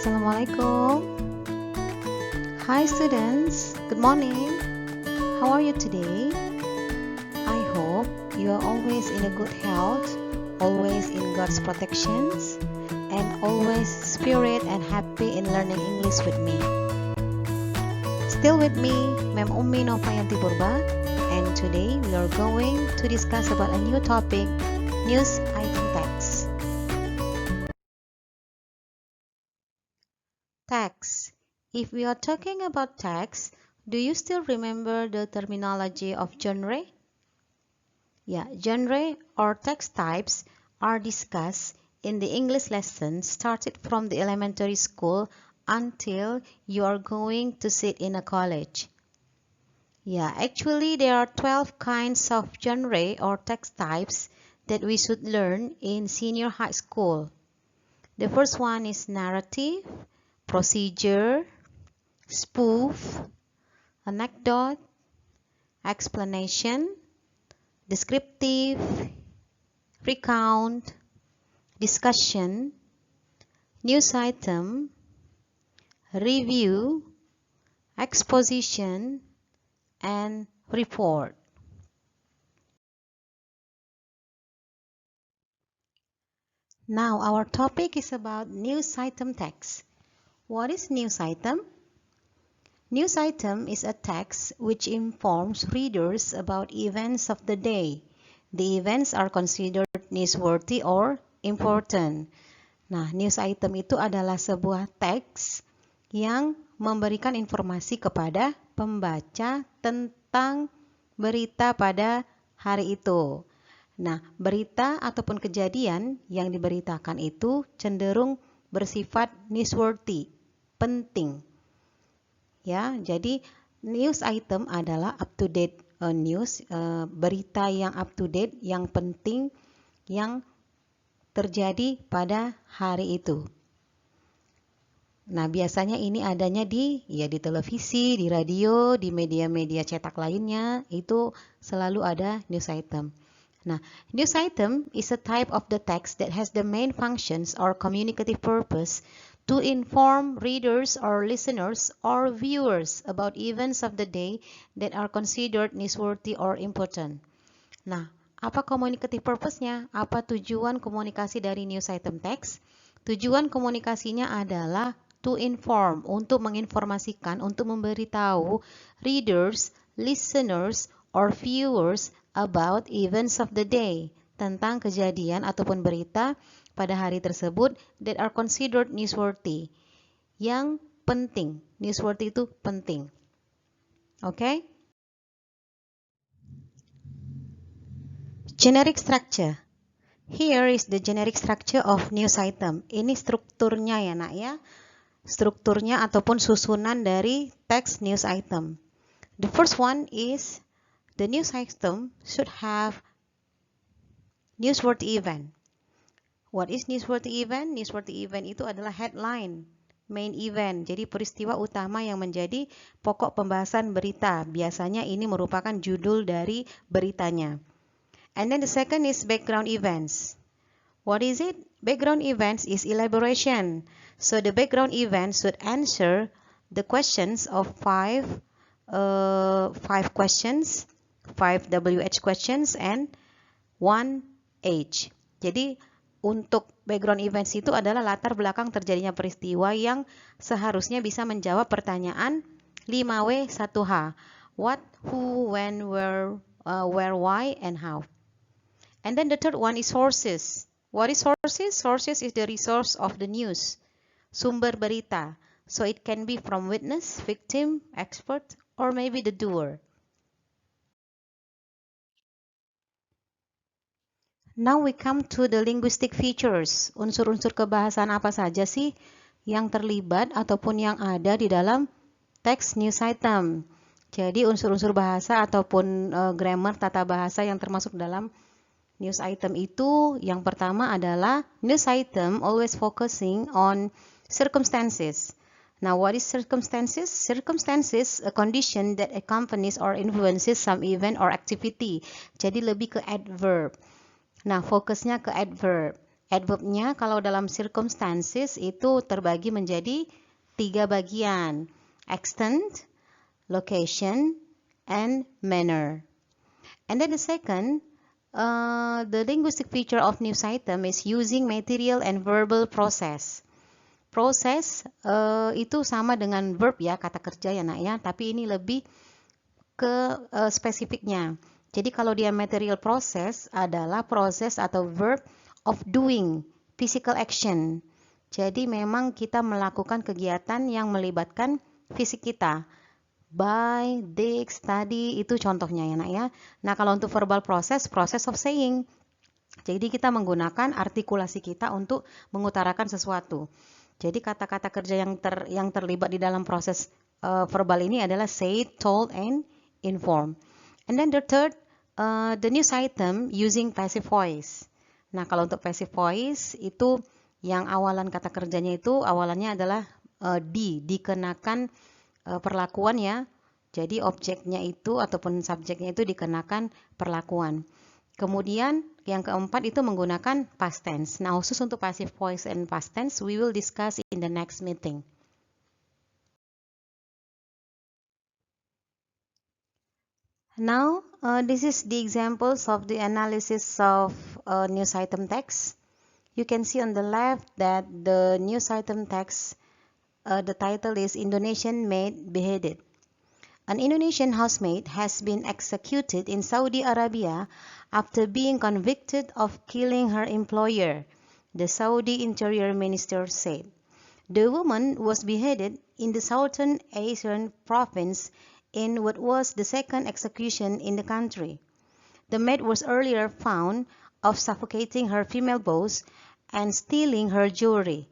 Assalamualaikum. Hi students, good morning. How are you today? I hope you are always in a good health, always in God's protections, and always spirit and happy in learning English with me. Still with me, Mem Ummi Novayanti Purba, and today we are going to discuss about a new topic, news item tags. Tags. If we are talking about tags, do you still remember the terminology of genre? Yeah, genre or text types are discussed in the English lesson started from the elementary school until you are going to sit in a college. Yeah, actually there are 12 kinds of genre or text types that we should learn in senior high school. The first one is narrative, procedure, spoof, anecdote, explanation, descriptive, recount, discussion, news item, review, exposition, and report. Now our topic is about news item text. What is news item? News item is a text which informs readers about events of the day. The events are considered newsworthy or important. Nah, news item itu adalah sebuah teks yang memberikan informasi kepada pembaca tentang berita pada hari itu. Nah, berita ataupun kejadian yang diberitakan itu cenderung bersifat newsworthy, penting. Ya, jadi news item adalah up to date news, berita yang up to date, yang penting, yang terjadi pada hari itu. Nah, biasanya ini adanya di televisi, di radio, di media-media cetak lainnya, itu selalu ada news item. Nah, news item is a type of the text that has the main functions or communicative purpose to inform readers or listeners or viewers about events of the day that are considered newsworthy or important. Nah, apa communicative purpose-nya? Apa tujuan komunikasi dari news item text? Tujuan komunikasinya adalah to inform, untuk menginformasikan, untuk memberitahu readers, listeners, or viewers about events of the day, tentang kejadian ataupun berita pada hari tersebut that are considered newsworthy, yang penting. Newsworthy itu penting. Okay? Generic structure. Here is the generic structure of news item. Ini strukturnya ya nak ya. Strukturnya ataupun susunan dari teks news item. The first one is the news item should have newsworthy event. What is newsworthy event? Newsworthy event itu adalah headline, main event. Jadi peristiwa utama yang menjadi pokok pembahasan berita. Biasanya ini merupakan judul dari beritanya. And then the second is background events. What is it? Background events is elaboration. So the background events should answer the questions of five questions, 5 WH questions and 1 H. Jadi untuk background events itu adalah latar belakang terjadinya peristiwa yang seharusnya bisa menjawab pertanyaan 5W 1H. What, who, when, where, why, and how. And then the third one is sources. What is sources? Sources is the resource of the news. Sumber berita. So it can be from witness, victim, expert, or maybe the doer. Now we come to the linguistic features. Unsur-unsur kebahasaan apa saja sih yang terlibat ataupun yang ada di dalam teks news item. Jadi unsur-unsur bahasa ataupun grammar, tata bahasa yang termasuk dalam news item itu, yang pertama adalah news item always focusing on circumstances. Now, what is circumstances? Circumstances, a condition that accompanies or influences some event or activity. Jadi lebih ke adverb. Nah, fokusnya ke adverb. Adverbnya kalau dalam circumstances itu terbagi menjadi 3 bagian. Extent, location, and manner. And then the second, the linguistic feature of news item is using material and verbal process. Proses itu sama dengan verb ya, kata kerja ya nak ya, tapi ini lebih ke spesifiknya. Jadi kalau dia material process adalah proses atau verb of doing, physical action. Jadi memang kita melakukan kegiatan yang melibatkan fisik kita. Buy, dig, study, itu contohnya ya nak ya. Nah kalau untuk verbal process, process of saying. Jadi kita menggunakan artikulasi kita untuk mengutarakan sesuatu. Jadi kata-kata kerja yang terlibat di dalam proses verbal ini adalah say, told, and inform. And then the third, the news item using passive voice. Nah kalau untuk passive voice itu yang awalan kata kerjanya itu awalannya adalah dikenakan perlakuan ya. Jadi objeknya itu ataupun subjeknya itu dikenakan perlakuan. Kemudian yang keempat itu menggunakan past tense. Nah khusus untuk passive voice and past tense we will discuss in the next meeting. Now this is the examples of the analysis of news item text. You can see on the left that the news item text, the title is Indonesian maid beheaded. An Indonesian housemaid has been executed in Saudi Arabia after being convicted of killing her employer, the Saudi Interior Minister said. The woman was beheaded in the southern Asian province in what was the second execution in the country. The maid was earlier found of suffocating her female boss and stealing her jewelry.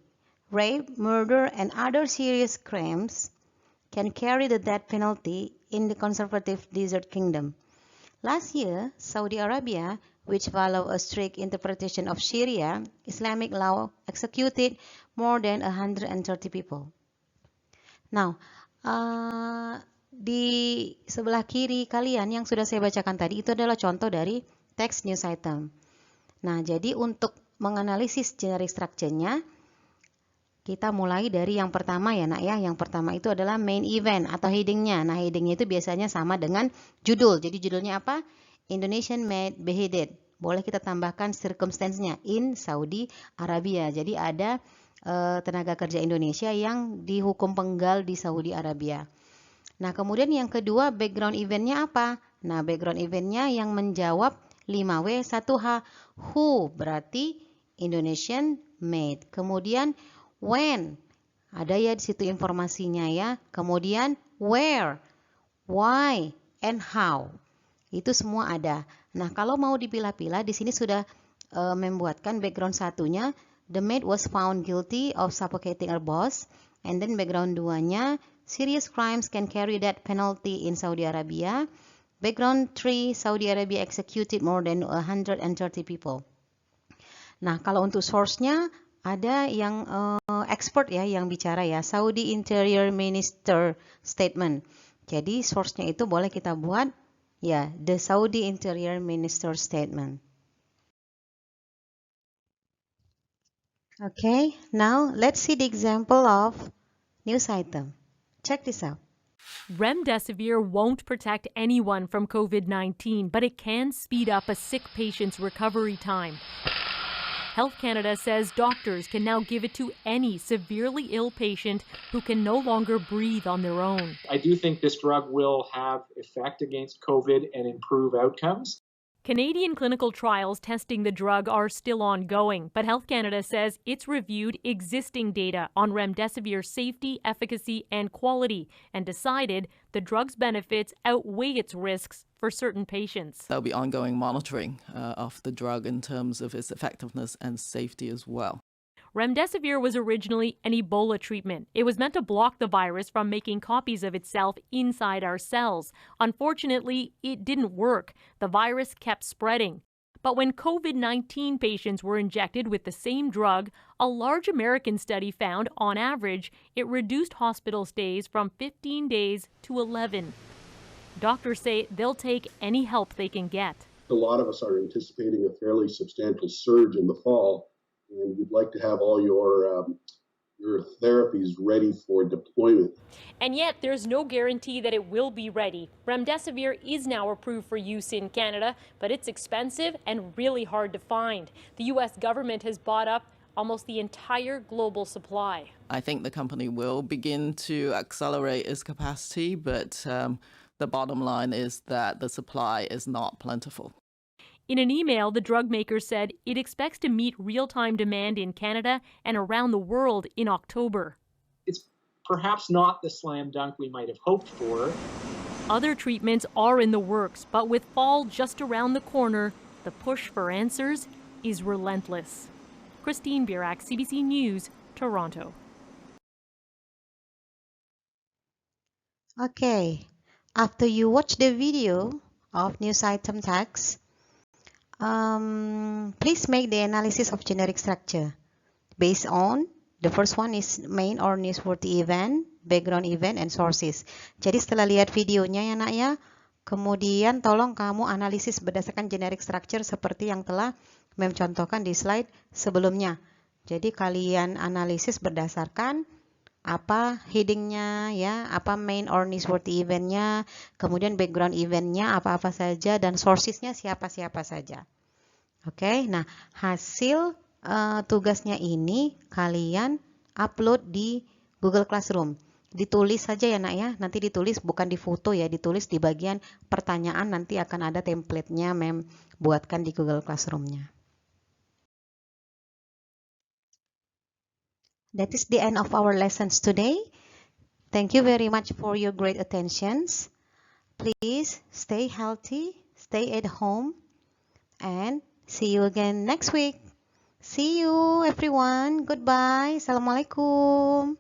Rape, murder, and other serious crimes can carry the death penalty in the conservative Desert Kingdom. Last year, Saudi Arabia, which follow a strict interpretation of Sharia Islamic law, executed more than 130 people. Now, di sebelah kiri kalian yang sudah saya bacakan tadi itu adalah contoh dari text news item. Nah, jadi untuk menganalisis generic structure-nya, kita mulai dari yang pertama ya nak ya. Yang pertama itu adalah main event atau heading-nya. Nah heading-nya itu biasanya sama dengan judul. Jadi judulnya apa? Indonesian maid beheaded. Boleh kita tambahkan circumstance-nya in Saudi Arabia. Jadi ada tenaga kerja Indonesia yang dihukum penggal di Saudi Arabia. Nah kemudian yang kedua background event-nya apa? Nah background event-nya yang menjawab 5W 1H. Who berarti Indonesian maid. Kemudian when, ada ya di situ informasinya ya. Kemudian where, why, and how. Itu semua ada. Nah, kalau mau dipilah-pilah di sini sudah membuatkan background satunya. The maid was found guilty of suffocating her boss. And then background 2-nya, serious crimes can carry death penalty in Saudi Arabia. Background 3, Saudi Arabia executed more than 130 people. Nah, kalau untuk source-nya ada yang expert ya yang bicara ya, Saudi Interior Minister Statement. Jadi source-nya itu boleh kita buat ya, the Saudi Interior Minister Statement. Okay, now let's see the example of news item. Check this out. Remdesivir won't protect anyone from COVID-19, but it can speed up a sick patient's recovery time. Health Canada says doctors can now give it to any severely ill patient who can no longer breathe on their own. I do think this drug will have effect against COVID and improve outcomes. Canadian clinical trials testing the drug are still ongoing, but Health Canada says it's reviewed existing data on remdesivir's safety, efficacy, and quality and decided the drug's benefits outweigh its risks for certain patients. There'll be ongoing monitoring of the drug in terms of its effectiveness and safety as well. Remdesivir was originally an Ebola treatment. It was meant to block the virus from making copies of itself inside our cells. Unfortunately, it didn't work. The virus kept spreading. But when COVID-19 patients were injected with the same drug, a large American study found, on average, it reduced hospital stays from 15 days to 11. Doctors say they'll take any help they can get. A lot of us are anticipating a fairly substantial surge in the fall and you'd like to have all your therapies ready for deployment. And yet, there's no guarantee that it will be ready. Remdesivir is now approved for use in Canada, but it's expensive and really hard to find. The U.S. government has bought up almost the entire global supply. I think the company will begin to accelerate its capacity, but the bottom line is that the supply is not plentiful. In an email, the drug maker said it expects to meet real-time demand in Canada and around the world in October. It's perhaps not the slam dunk we might have hoped for. Other treatments are in the works, but with fall just around the corner, the push for answers is relentless. Christine Birak, CBC News, Toronto. Okay, after you watch the video of news item tags, please make the analysis of generic structure based on the first one is main or newsworthy event, background event, and sources. Jadi setelah lihat videonya ya nak ya, kemudian tolong kamu analisis berdasarkan generic structure seperti yang telah Mem contohkan di slide sebelumnya. Jadi kalian analisis berdasarkan apa headingnya ya, apa main or newsworthy eventnya, kemudian background eventnya apa-apa saja, dan sourcesnya siapa-siapa saja. Oke, nah hasil tugasnya ini kalian upload di Google Classroom. Ditulis saja ya nak ya, nanti ditulis bukan di foto ya, ditulis di bagian pertanyaan, nanti akan ada template-nya Mem buatkan di Google Classroom-nya. That is the end of our lessons today. Thank you very much for your great attentions. Please stay healthy, stay at home, and see you again next week. See you everyone. Goodbye. Assalamualaikum.